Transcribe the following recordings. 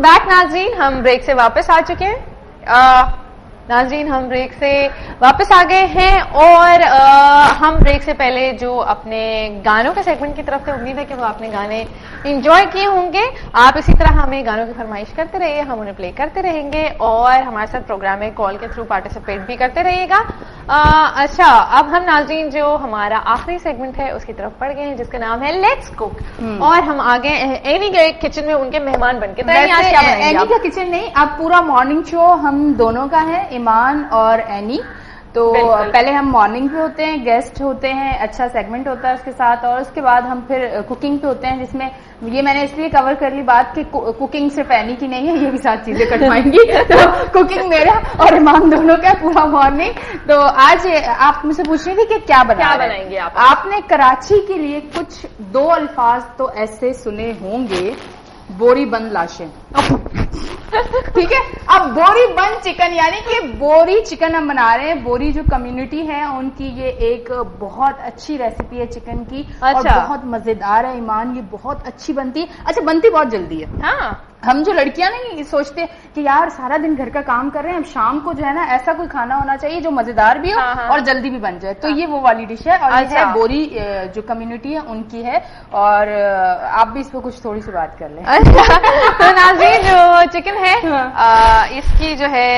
Back नाज़रीन, हम break से वापस आ चुके हैं. नाज़रीन, हम ब्रेक से वापस आ गए हैं और हम ब्रेक से पहले जो अपने गानों के सेगमेंट की तरफ से, उम्मीद है कि वो आपने गाने एंजॉय किए होंगे. आप इसी तरह हमें गानों की फरमाइश करते रहिए, हम उन्हें प्ले करते रहेंगे और हमारे साथ प्रोग्राम में कॉल के थ्रू पार्टिसिपेट भी करते रहिएगा. अच्छा, अब हम नाज़रीन जो हमारा आखिरी सेगमेंट है उसकी तरफ बढ़ गए हैं, जिसका नाम है लेट्स कुक. और हम आ गए हैं एनी के किचन में उनके मेहमान बनके. तो आज क्या बनाएंगे? एनी का किचन नहीं, अब पूरा मॉर्निंग शो हम दोनों का है, ईमान और एनी. तो पहले हम मॉर्निंग पे होते हैं, गेस्ट होते हैं, अच्छा सेगमेंट होता है उसके साथ, और उसके बाद हम फिर कुकिंग पे होते हैं, जिसमें ये मैंने इसलिए कवर कर ली बात कि कुकिंग सिर्फ एनी की नहीं है, ये भी साथ चीजें कटवाएंगी. तो कुकिंग मेरा और ईमान दोनों का पूरा मॉर्निंग. तो आज आप मुझसे पूछ रही थी कि क्या बनाएंगे आप? आपने कराची के लिए कुछ 2 अल्फाज तो ऐसे सुने होंगे, बोरी बंद लाशें. ठीक है, अब बोरी बंद चिकन, यानी कि बोरी चिकन हम बना रहे हैं. बोरी जो कम्युनिटी है उनकी ये एक बहुत अच्छी रेसिपी है चिकन की. अच्छा. और बहुत मजेदार है ईमान, ये बहुत अच्छी बनती. अच्छा, बनती बहुत जल्दी है. हाँ, हम जो लड़कियां नहीं सोचते कि यार सारा दिन घर का काम कर रहे हैं, अब शाम को जो है ना ऐसा कोई खाना होना चाहिए जो मजेदार भी हो. हाँ. और जल्दी भी बन जाए. तो ये वो वाली डिश है. और ये है बोरी जो कम्युनिटी है उनकी है. और आप भी इस पर कुछ थोड़ी सी बात कर लें. अच्छा, तो नाज़रीन जो चिकन है इसकी जो है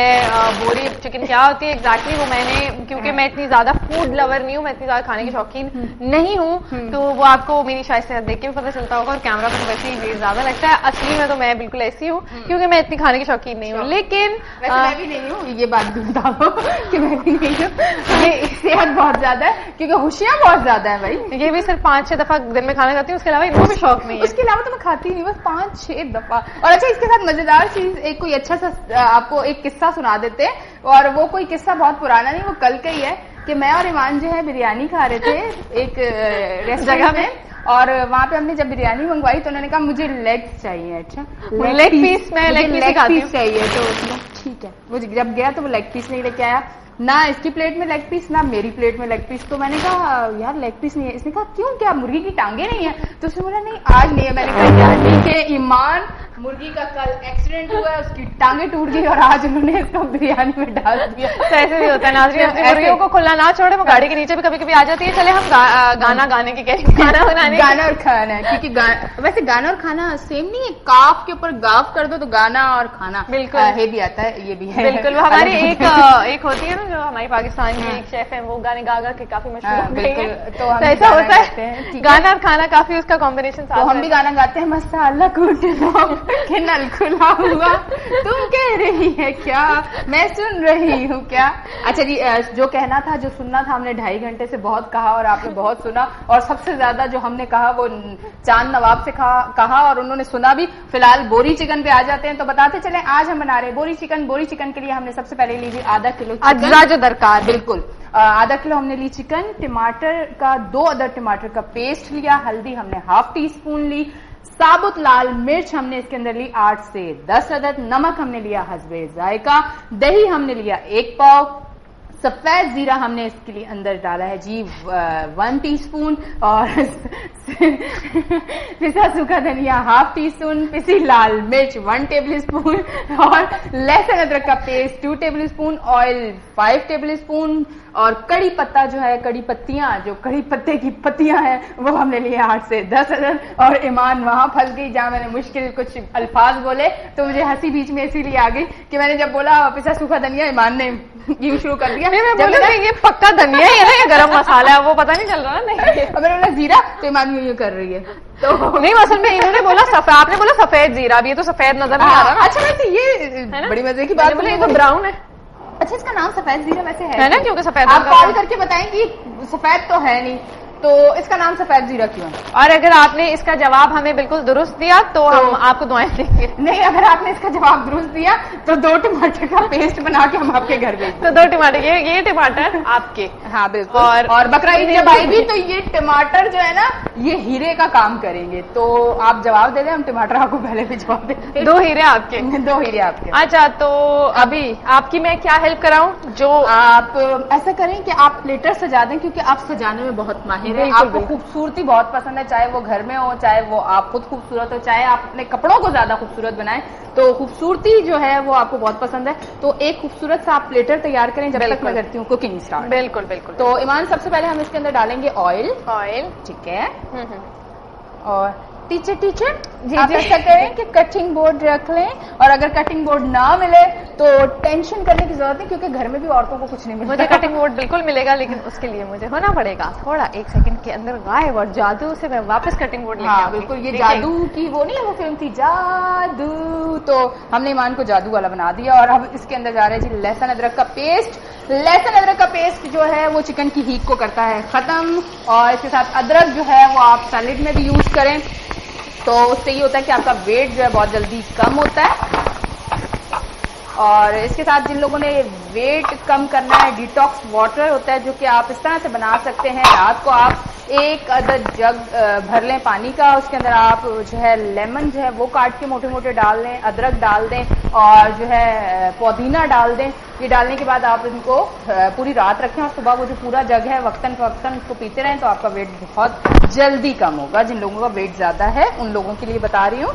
बोरी चिकन क्या होती है एग्जैक्टली वो मैंने, क्योंकि मैं इतनी ज्यादा फूड लवर नहीं हूँ, मैं इतनी ज्यादा खाने की शौकीन नहीं हूँ, तो वो आपको मेरी शायद से देख के भी पता चलता होगा. और कैमरा पर वैसे ही ज्यादा लगता है, असली में तो मैं बिल्कुल ऐसी हूँ क्योंकि मैं इतनी खाने की शौकीन नहीं हूँ. लेकिन मैं भी नहीं हूँ, ये बात भी बता दो कि मैं भी नहीं हूँ. ये सेहत बहुत ज्यादा है क्योंकि खुशियाँ बहुत ज्यादा है भाई. ये भी सिर्फ 5-6 दफा दिन में खाना खाती हूँ, उसके अलावा इनको भी शौक नहीं है. उसके अलावा तो मैं खाती नहीं, बस 5-6 दफा. और अच्छा, इसके साथ मजेदार चीज, एक कोई अच्छा सा आपको एक किस्सा सुना देते हैं. और वो कोई किस्सा बहुत पुराना नहीं, वो कल का ही है कि मैं और ईमान जो है बिरयानी खा रहे थे एक रेस्टोरेंट में. और वहां पे हमने जब बिरयानी मंगवाई तो उन्होंने कहा मुझे लेग्स चाहिए. अच्छा, लेग पीस, मैं लेग पीस चाहिए. तो ठीक है, वो जब गया तो वो लेग पीस नहीं लेके आया, ना इसकी प्लेट में लेग पीस ना मेरी प्लेट में लेग पीस. तो मैंने कहा यार लेग पीस नहीं है. इसने कहा क्यों, क्या मुर्गी की टांगे नहीं है? तो उसने बोला नहीं आज नहीं है. मैंने कहा यार ठीक है ईमान, मुर्गी का कल एक्सीडेंट हुआ है, उसकी टांगे टूट गई और आज उन्होंने इसको बिरयानी में डाल दिया. तो ऐसे भी होता है नाज़रीन, अपनी मुर्गियों को खुला ना छोड़े, वो गाड़ी के नीचे भी कभी कभी आ जाती है. चले हम गाना गाने की गाना बनाने, गाना और खाना, क्योंकि वैसे गाना और खाना सेम नहीं है. काफ के ऊपर गाफ कर दो तो गाना और खाना बिल्कुल है भी आता है, ये भी है बिल्कुल. वो हमारी एक होती है ना जो हमारी पाकिस्तान की एक शेफ है, वो गाने गा गा के काफी मशहूर हो गई है. तो ऐसा होता है, गाना और खाना काफी उसका कॉम्बिनेशन. तो हम भी गाना गाते हैं, मसाला कूट लो कि नल खुला हुआ, तुम कह रही है क्या, मैं सुन रही हूँ क्या. अच्छा जी, जो कहना था जो सुनना था हमने 2.5 घंटे से बहुत कहा और आपने बहुत सुना. और सबसे ज्यादा जो हमने कहा वो चांद नवाब से कहा और उन्होंने सुना भी. फिलहाल बोरी चिकन पे आ जाते हैं. तो बताते चले आज हम बना रहे हैं बोरी चिकन. बोरी चिकन के लिए हमने सबसे पहले लीजिए आधा किलो अज्जा जो दरकार. बिल्कुल, आधा किलो हमने ली चिकन. टमाटर का 2 अदद टमाटर का पेस्ट लिया. हल्दी हमने ½ टीस्पून ली. साबुत लाल मिर्च हमने इसके अंदर ली 8 से 10 अदद. नमक हमने लिया हस्बे जायका. दही हमने लिया 1 पाव. सफेद जीरा हमने इसके लिए अंदर डाला है जी 1 टीस्पून. और पिसा सूखा धनिया ½ टीस्पून. पिसी लाल मिर्च 1 टेबल स्पून. और लहसुन अदरक का paste 2 table spoon. Oil 5 table spoon. और कड़ी पत्ता जो है, कड़ी पत्तियां जो कड़ी पत्ते की पत्तियां हैं वो हमने लिए 8 से 10 अदद. और ईमान वहां फंस गई जहां मैंने मुश्किल कुछ अल्फाज बोले तो मुझे हंसी बीच में इसीलिए आ गई कि मैंने जब बोला पिसा सूखा धनिया, ईमान ने यूं शुरू कर दिया. मैं बोला ये पक्का धनिया ही है ना, ये गरम मसाला है, वो पता नहीं चल रहा. नहीं, मैंने बोला जीरा, तो ईमान यूं कर रही है. तो नहीं, असल में इन्होंने बोला सफेद, आपने बोला सफेद जीरा, अब ये तो सफेद नजर नहीं आ रहा. अच्छा, वैसे ये बड़ी मजे की बात, ये तो ब्राउन है. अच्छा, इसका नाम सफेद जीरा वैसे है ना, क्योंकि सफेद. आप कॉल करके बताएं कि सफेद तो है नहीं, तो इसका नाम सफेद जीरा क्यों है? और अगर आपने इसका जवाब हमें बिल्कुल दुरुस्त दिया तो हम आपको दुआएं देंगे. नहीं, अगर आपने इसका जवाब दुरुस्त दिया तो 2 टमाटर का पेस्ट बना के हम आपके घर भेज. तो 2 टमाटर, ये टमाटर आपके. हाँ बिल्कुल. और बकरा ईद जब आएगी तो ये टमाटर जो है ना ये हीरे का काम करेंगे. तो आप जवाब दे दें, हम टमाटर आपको पहले भी जवाब देंगे. 2 हीरे आपके. 2 हीरे आपके. अच्छा, तो अभी आपकी मैं क्या हेल्प कराऊं? जो आप ऐसा करें कि आप प्लेटर सजा दें, क्योंकि आप सजाने में बहुत माहिर तस्वीरें, आपको खूबसूरती बहुत पसंद है, चाहे वो घर में हो, चाहे वो आप खुद खूबसूरत हो, चाहे आप अपने कपड़ों को ज्यादा खूबसूरत बनाएं, तो खूबसूरती जो है वो आपको बहुत पसंद है, तो एक खूबसूरत सा आप प्लेटर तैयार करें जब तक मैं करती हूँ कुकिंग स्टार्ट। बिल्कुल बिल्कुल। तो ईमान, सबसे पहले हम इसके अंदर डालेंगे ऑयल। ऑयल, ठीक है। और टीचर जी, आप जी। ऐसा करें कि कटिंग बोर्ड रख लें, और अगर कटिंग बोर्ड ना मिले तो टेंशन करने की जरूरत नहीं, क्योंकि घर में भी औरतों को कुछ नहीं मिलता। मुझे कटिंग बोर्ड बिल्कुल मिलेगा, लेकिन उसके लिए मुझे होना पड़ेगा थोड़ा 1 सेकंड के अंदर गायब, और जादू से मैं वापस कटिंग बोर्ड लेके हाँ आऊंगी। बिल्कुल, ये देखिए। जादू की वो नहीं है, वो फिल्म थी जादू, तो हमने ईमान को जादू वाला बना दिया। और अब इसके अंदर जा रहे हैं जी लहसुन अदरक का पेस्ट। लहसुन अदरक का पेस्ट जो है वो चिकन की हीट को करता है खत्म, और इसके साथ अदरक जो है वो आप सैलेड में भी यूज करें, तो उससे ये होता है कि आपका वेट जो है बहुत जल्दी कम होता है। और इसके साथ जिन लोगों ने वेट कम करना है, डिटॉक्स वाटर होता है जो कि आप इस तरह से बना सकते हैं। रात को आप 1 अदद जग भर लें पानी का, उसके अंदर आप जो है लेमन जो है वो काट के मोटे मोटे डाल दें, अदरक डाल दें, और जो है पुदीना डाल दें। ये डालने के बाद आप इनको पूरी रात रखें, और सुबह वो जो पूरा जग है वक्तन फवक्तन उसको पीते रहें, तो आपका वेट बहुत जल्दी कम होगा। जिन लोगों का वेट ज्यादा है उन लोगों के लिए बता रही हूँ,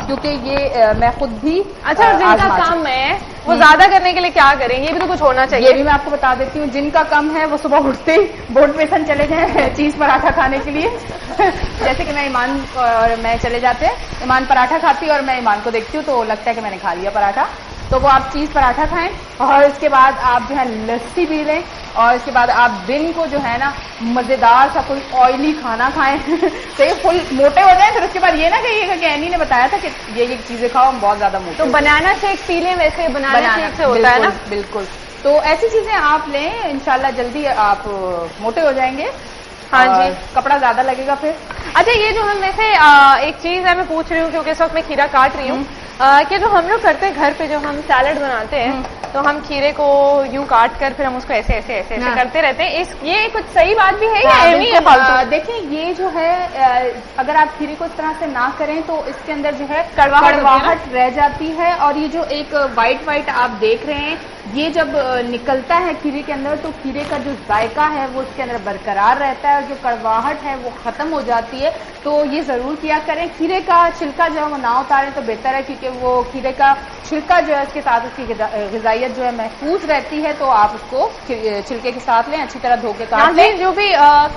क्योंकि ये मैं खुद भी अच्छा, जिनका कम है वो ज्यादा करने के लिए क्या करें, ये भी तो कुछ होना चाहिए। ये भी मैं आपको बता देती हूँ। जिनका कम है वो सुबह उठते ही बोर्ड बेसन चले जाए चीज पराठा खाने के लिए जैसे कि मैं ईमान और मैं चले जाते हैं, ईमान पराठा खाती है और मैं ईमान को देखती हूँ तो लगता है कि मैंने खा लिया पराठा, तो वो आप चीज पराठा खाएं, और इसके बाद आप जो है लस्सी पी लें, और इसके बाद आप दिन को जो है ना मजेदार सा कोई ऑयली खाना खाएं तो ये फुल मोटे हो जाए। फिर उसके बाद ये ना कहिएगा कि एनी ने बताया था कि ये चीजें खाओ, हम बहुत ज्यादा मोटे। तो बनाना शेक पी लें, वैसे बनाना शेक से होता है ना। बिल्कुल, तो ऐसी चीजें आप लें, इंशाल्लाह जल्दी आप मोटे हो जाएंगे। हाँ जी, कपड़ा ज्यादा लगेगा फिर। अच्छा, ये जो हम वैसे एक चीज है मैं पूछ रही हूँ, क्योंकि इस वक्त मैं खीरा काट रही हूँ, कि जो हम लोग करते हैं घर पे, जो हम सैलड बनाते हैं, तो हम खीरे को यूं काट कर फिर हम उसको ऐसे ऐसे ऐसे ऐसे करते रहते हैं, ये कुछ सही बात भी है या नहीं है फालतू? देखिए, ये जो है अगर आप खीरे को इस तरह से ना करें तो इसके अंदर जो है कड़वाहट रह जाती है, और ये जो एक व्हाइट आप देख रहे हैं, ये जब निकलता है खीरे के अंदर तो खीरे का जो जायका है वो इसके अंदर बरकरार रहता है, और जो कड़वाहट है वो खत्म हो जाती है। तो ये जरूर किया करें। खीरे का छिलका जो है वो ना उतारें तो बेहतर है, क्योंकि वो खीरे का छिलका जो है उसके साथ उसकी ग़िज़ाइयत जो है महफूज रहती है, तो आप उसको छिलके के साथ लें, अच्छी तरह धो के काट लें। जो भी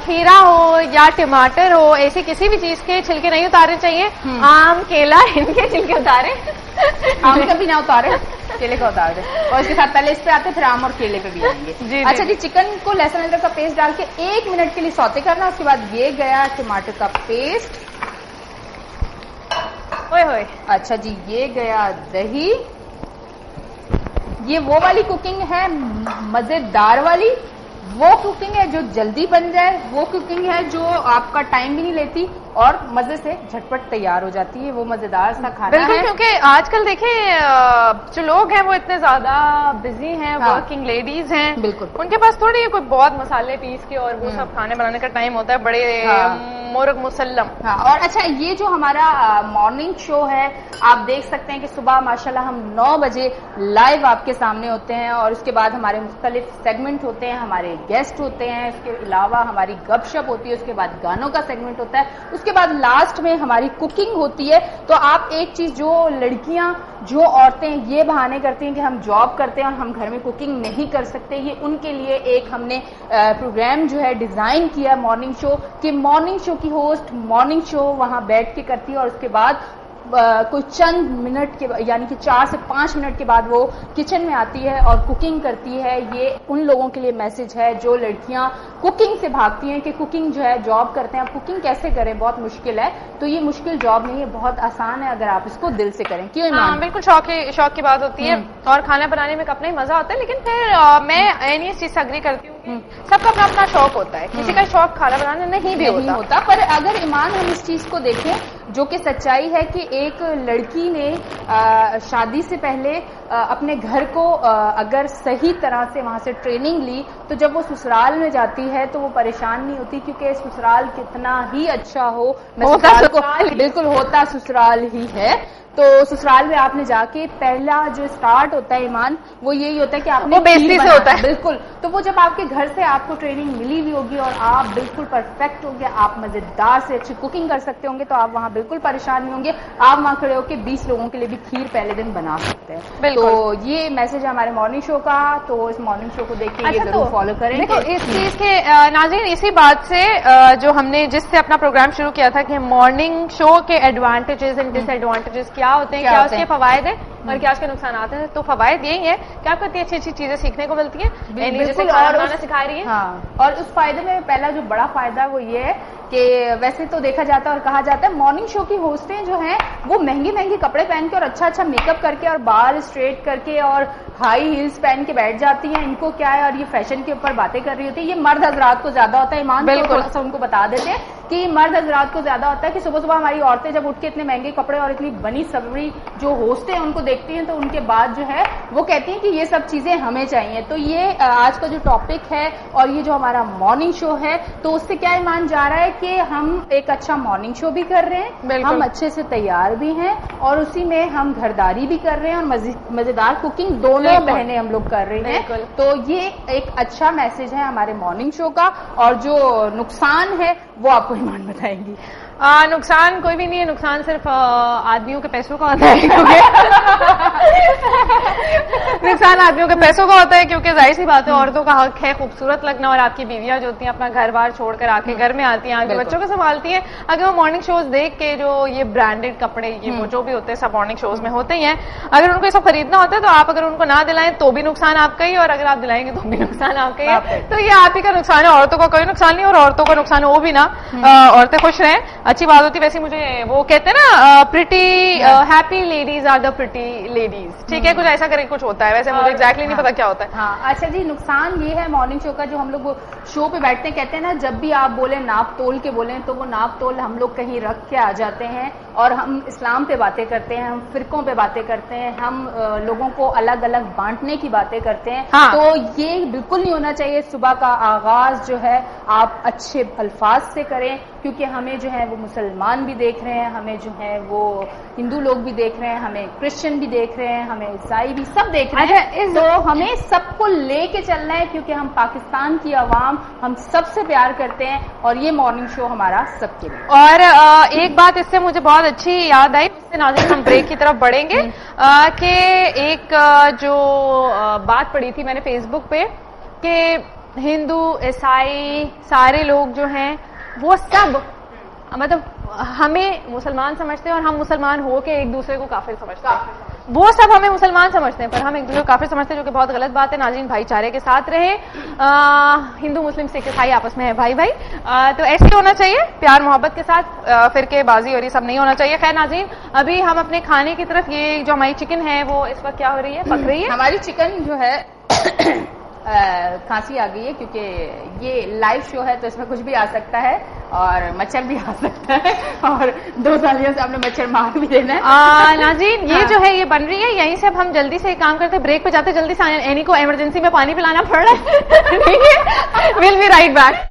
खीरा हो या टमाटर हो, ऐसी किसी भी चीज के छिलके नहीं उतारने चाहिए। आम, केला, इनके छिलके उतारे आम का भी ना उतारे, केले का उतार दे, और इसके साथ पहले इस पे आते फिर आम और केले पे भी आएंगे। अच्छा जी, चिकन को लहसुन अदरक का पेस्ट डाल के 1 मिनट के लिए सौते करना, उसके बाद ये गया टमाटर का पेस्ट। ओए होए। अच्छा जी, ये गया दही। ये वो वाली कुकिंग है मजेदार वाली, वो कुकिंग है जो जल्दी बन जाए, वो कुकिंग है जो आपका टाइम भी नहीं लेती और मजे से झटपट तैयार हो जाती है, वो मजेदार सा खाना बिल्कुल है। क्योंकि आजकल देखें जो लोग हैं वो इतने ज्यादा बिजी हैं, हाँ, वर्किंग लेडीज हैं, बिल्कुल, उनके पास थोड़ी कोई बहुत मसाले पीस के और वो सब खाने बनाने का टाइम होता है, बड़े मोरग मुसल्लम। हाँ, और अच्छा, ये जो हमारा मॉर्निंग शो है, आप देख सकते हैं कि सुबह माशाल्लाह हम 9 बजे लाइव आपके सामने होते हैं, और उसके बाद हमारे मुख्तलिफ सेगमेंट होते हैं, हमारे गेस्ट होते हैं, इसके अलावा हमारी गपशप होती है, उसके बाद गानों का सेगमेंट होता है, उसके बाद लास्ट में हमारी कुकिंग होती है। तो आप एक चीज, जो लड़कियां, जो औरतें ये बहाने करती हैं कि हम जॉब करते हैं और हम घर में कुकिंग नहीं कर सकते, ये उनके लिए एक हमने प्रोग्राम जो है डिजाइन किया मॉर्निंग शो, कि मॉर्निंग शो की होस्ट मॉर्निंग शो वहां बैठ के करती है, और उसके बाद कोई चंद मिनट के यानी कि 4 से 5 मिनट के बाद वो किचन में आती है और कुकिंग करती है। ये उन लोगों के लिए मैसेज है जो लड़कियां कुकिंग से भागती हैं कि कुकिंग जो है जॉब करते हैं, अब कुकिंग कैसे करें, बहुत मुश्किल है। तो ये मुश्किल जॉब नहीं है, बहुत आसान है अगर आप इसको दिल से करें। क्यों ईमान? हाँ, बिल्कुल शौक की बात होती है, और खाना बनाने में अपना ही मजा होता है, लेकिन फिर मैं एनी चीज से अग्री करती हूँ, सबका अपना अपना शौक होता है, किसी का शौक खाना बनाना नहीं भी होता। पर अगर ईमान हम इस चीज को देखें, جو کہ سچائی ہے کہ ایک لڑکی نے شادی سے پہلے اپنے گھر کو اگر صحیح طرح سے وہاں سے ٹریننگ لی تو جب وہ سسرال میں جاتی ہے تو وہ پریشان نہیں ہوتی، کیونکہ سسرال کتنا ہی اچھا ہو، بالکل ہوتا سسرال ہی ہے. تو سسرال میں آپ نے جا کے پہلا جو اسٹارٹ ہوتا ہے ایمان وہ یہی ہوتا ہے کہ آپ نے بیسٹی سے ہوتا ہے. بالکل. تو وہ جب آپ کے گھر سے آپ کو ٹریننگ ملی ہوئی ہوگی اور آپ بالکل پرفیکٹ ہوں گے، آپ مزیدار سے اچھی کوکنگ کر سکتے ہوں گے، تو آپ وہاں بالکل پریشان نہیں ہوں گے. آپ وہاں کھڑے ہو کے 20 لوگوں کے لیے بھی کھیر پہلے دن بنا سکتے ہیں. تو یہ میسج ہے ہمارے مارننگ شو کا. تو اس مارننگ شو کو دیکھ کے یہ ضرور فالو کریں. دیکھو اس چیز کے ناظرین اسی بات سے جو ہم نے جس سے اپنا پروگرام شروع کیا تھا کہ مارننگ شو کے ایڈوانٹیجز اینڈ ڈس ایڈوانٹیجز کیا ہوتے ہیں، کیا اس کے فوائد ہیں اور کیا اس کے نقصانات ہیں. تو فوائد یہی ہے کہ آپ کو اتنی اچھی اچھی چیزیں سیکھنے کو ملتی ہیں، بالکل، اور سکھا رہی ہے. ہاں، اور اس فائدے میں پہلا جو بڑا فائدہ ہے وہ یہ ہے کہ ویسے تو دیکھا جاتا ہے اور کہا جاتا ہے مارننگ شو کی ہوسٹیں جو ہیں وہ مہنگے مہنگے کپڑے پہن کے اور اچھا اچھا میک اپ کر کے اور بال اسٹریٹ کر کے اور ہائی ہیلز پہن کے بیٹھ جاتی ہیں. ان کو کیا ہے، اور یہ فیشن کے اوپر باتیں کر رہی ہوتی ہے. یہ مرد حضرات کو زیادہ ہوتا ہے. ایمان بالکل سا ان کو بتا دیتے ہیں کہ مرد حضرات کو زیادہ ہوتا ہے کہ صبح صبح ہماری عورتیں جب اٹھ کے اتنے مہنگے کپڑے اور اتنی بنی سبری جو ہوسٹیں ان کو دیکھتی ہیں تو ان کے بعد جو ہے وہ کہتی ہیں کہ یہ سب چیزیں ہمیں چاہیے. تو یہ آج کا جو ٹاپک ہے اور یہ جو ہمارا مارننگ شو ہے تو اس سے کیا ایمان جا رہا ہے کہ ہم ایک اچھا مارننگ شو بھی کر رہے ہیں، ہم اچھے سے تیار بھی ہیں اور اسی میں ہم گھرداری بھی کر رہے ہیں اور مزیدار کوکنگ دونوں بہنیں ہم لوگ کر رہے ہیں. تو یہ ایک اچھا میسج ہے ہمارے مارننگ شو کا. اور جو نقصان ہے وہ آپ کو ایمان بتائیں گی. نقصان کوئی بھی نہیں ہے، نقصان صرف آدمیوں کے پیسوں کا ہوتا ہے نقصان آدمیوں کے پیسوں کا ہوتا ہے کیونکہ ظاہر سی بات ہے عورتوں کا حق ہے خوبصورت لگنا، اور آپ کی بیویاں جو ہوتی ہیں اپنا گھر بار چھوڑ کر آ کے گھر میں آتی ہیں، آگے بچوں کو سنبھالتی ہیں. اگر وہ مارننگ شوز دیکھ کے جو یہ برانڈیڈ کپڑے یہ وہ جو بھی ہوتے ہیں سب مارننگ شوز میں ہوتے ہی ہیں، اگر ان کو یہ سب خریدنا ہوتا ہے تو آپ اگر ان کو نہ دلائیں تو بھی نقصان آپ کا ہی، اور اگر آپ دلائیں گے تو بھی نقصان آپ کا ہی ہے. تو یہ آپ ہی کا نقصان ہے، عورتوں کا کوئی نقصان نہیں، اور عورتوں کا نقصان ہو بھی نہ، عورتیں خوش رہیں اچھی بات ہوتی. ویسے مجھے وہ کہتے ہیں نا pretty happy ladies are the pretty ladies, ٹھیک ہے، کچھ ایسا کرے کچھ ہوتا ہے. ویسے مجھے ایگزیکٹلی نہیں پتا کیا ہوتا ہے. ہاں اچھا جی، نقصان یہ ہے مارننگ شو کا جو ہم لوگ شو پہ بیٹھتے ہیں کہتے ہیں نا جب بھی آپ بولیں ناپ تول کے بولیں تو وہ ناپ تول ہم لوگ کہیں رکھ کے آ جاتے ہیں اور ہم اسلام پہ باتیں کرتے ہیں، ہم فرقوں پہ باتیں کرتے ہیں، ہم لوگوں کو الگ الگ بانٹنے کی باتیں کرتے ہیں. تو یہ بالکل نہیں ہونا چاہیے. صبح کا آغاز جو ہے آپ اچھے الفاظ سے کریں کیونکہ ہمیں جو ہے وہ مسلمان بھی دیکھ رہے ہیں، ہمیں جو ہے وہ ہندو لوگ بھی دیکھ رہے ہیں، ہمیں کرسچن بھی دیکھ رہے ہیں، ہمیں عیسائی بھی سب دیکھ رہے ہیں. تو ہمیں سب کو لے کے چلنا ہے کیونکہ ہم پاکستان کی عوام ہم سب سے پیار کرتے ہیں اور یہ مارننگ شو ہمارا سب کے لیے. اور ایک بات اس سے مجھے بہت اچھی یاد آئی، اس سے ناظرین ہم بریک کی طرف بڑھیں گے کہ ایک جو بات پڑھی تھی میں نے فیس بک پہ کہ ہندو عیسائی سارے لوگ جو ہیں وہ سب مطلب ہمیں مسلمان سمجھتے ہیں اور ہم مسلمان ہو کے ایک دوسرے کو کافر سمجھتے ہیں. وہ سب ہمیں مسلمان سمجھتے ہیں پر ہم ایک دوسرے کو کافر سمجھتے ہیں، جو کہ بہت غلط بات ہے. ناظرین بھائی چارے کے ساتھ رہے، ہندو مسلم سکھ عیسائی آپس میں ہے بھائی بھائی. تو ایسے ہونا چاہیے پیار محبت کے ساتھ، فرقے بازی اور یہ سب نہیں ہونا چاہیے. خیر ناظرین ابھی ہم اپنے کھانے کی طرف، یہ جو ہماری چکن ہے وہ اس وقت کیا ہو رہی ہے، پک رہی ہے. ہماری چکن جو ہے کھانسی آ گئی ہے کیونکہ یہ لائیو شو ہے تو اس میں کچھ بھی آ سکتا ہے اور مچھر بھی آ سکتا ہے اور 2 سالیوں سے ہم نے مچھر مار بھی دینا ہے. ناظرین یہ جو ہے یہ بن رہی ہے، یہیں سے اب ہم جلدی سے ایک کام کرتے ہیں، بریک پہ جاتے جلدی سے اینی کو ایمرجنسی میں پانی پلانا پڑ رہا ہے. Will be right back.